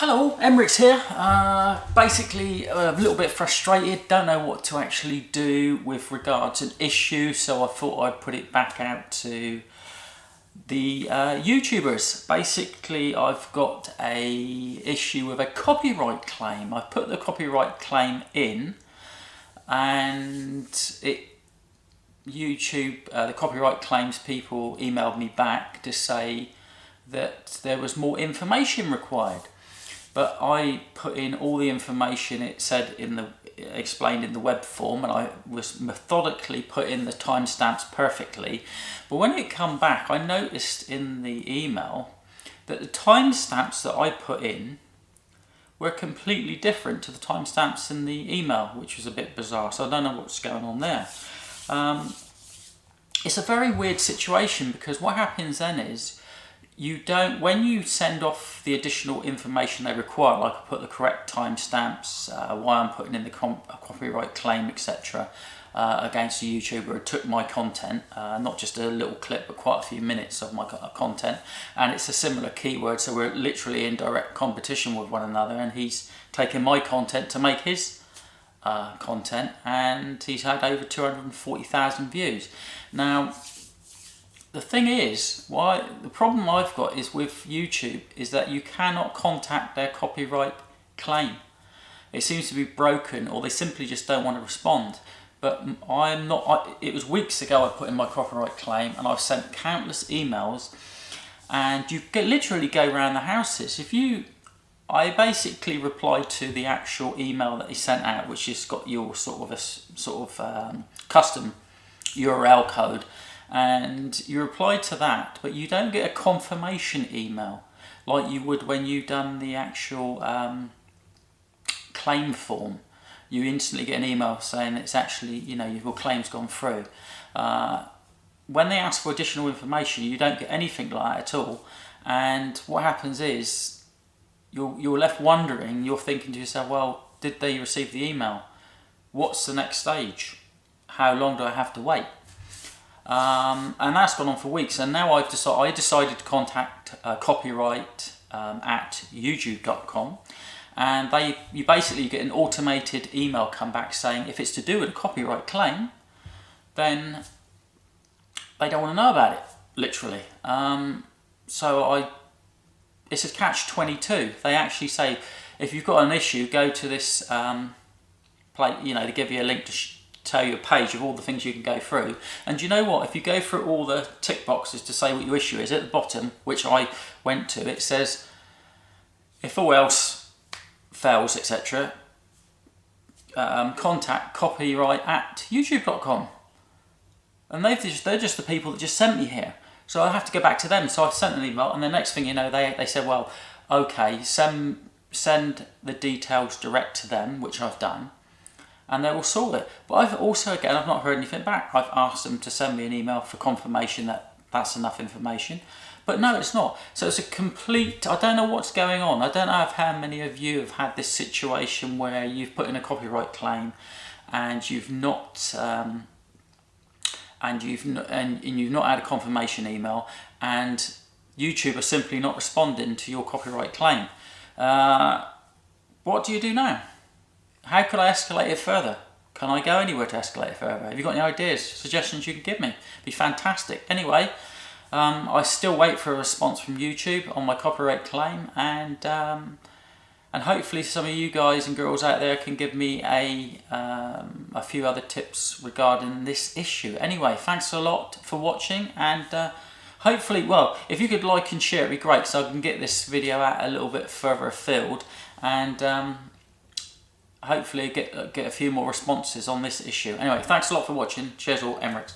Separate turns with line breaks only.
Hello, mrix here. Basically a little bit frustrated, don't know what to actually do with regards to an issue, so I thought I'd put it back out to the YouTubers. Basically I've got a issue with a copyright claim. I put the copyright claim in and YouTube, the copyright claims people emailed me back to say that there was more information required. But I put in all the information it said explained in the web form, and I was methodically put in the timestamps perfectly. But when it come back, I noticed in the email that the timestamps that I put in were completely different to the timestamps in the email, which was a bit bizarre. So I don't know what's going on there. It's a very weird situation, because what happens then is, when you send off the additional information they require, like I put the correct timestamps, why I'm putting in the copyright claim, etc., against a YouTuber who took my content, not just a little clip, but quite a few minutes of my content, and it's a similar keyword, so we're literally in direct competition with one another, and he's taken my content to make his content, and he's had over 240,000 views. Now, the thing is, the problem I've got is with YouTube is that you cannot contact their copyright claim. It seems to be broken, or they simply just don't want to respond. But it was weeks ago I put in my copyright claim, and I've sent countless emails, and you literally go around the houses. I basically replied to the actual email that he sent out, which has got your sort of custom URL code. And you reply to that, but you don't get a confirmation email like you would when you've done the actual claim form. You instantly get an email saying it's actually, your claim's gone through. When they ask for additional information, you don't get anything like that at all. And what happens is you're left wondering, you're thinking to yourself, well, did they receive the email? What's the next stage? How long do I have to wait? And that's gone on for weeks, and now I decided to contact copyright at youtube.com, and you basically get an automated email come back saying if it's to do with a copyright claim, then they don't want to know about it, literally. It's a catch-22. They actually say if you've got an issue, go to this they give you a link to tell you a page of all the things you can go through. And you know what, if you go through all the tick boxes to say what your issue is, at the bottom, which I went to, it says if all else fails, etc., contact copyright at youtube.com. and they're just the people that just sent me here, so I have to go back to them. So I sent an email, and the next thing you know, they said, well, okay, send the details direct to them, which I've done, and they will sort it. But I've not heard anything back. I've asked them to send me an email for confirmation that that's enough information, but no, it's not. So it's a complete, I don't know what's going on. I don't know how many of you have had this situation where you've put in a copyright claim and you've not had a confirmation email, and YouTube are simply not responding to your copyright claim. What do you do now? How could I escalate it further? Can I go anywhere to escalate it further? Have you got any ideas, suggestions you can give me? Be fantastic. Anyway, I still wait for a response from YouTube on my copyright claim, and hopefully some of you guys and girls out there can give me a few other tips regarding this issue. Anyway, thanks a lot for watching, and hopefully, well, if you could like and share, it'd be great, so I can get this video out a little bit further afield, and hopefully get a few more responses on this issue. Anyway, thanks a lot for watching. Cheers all, mrix.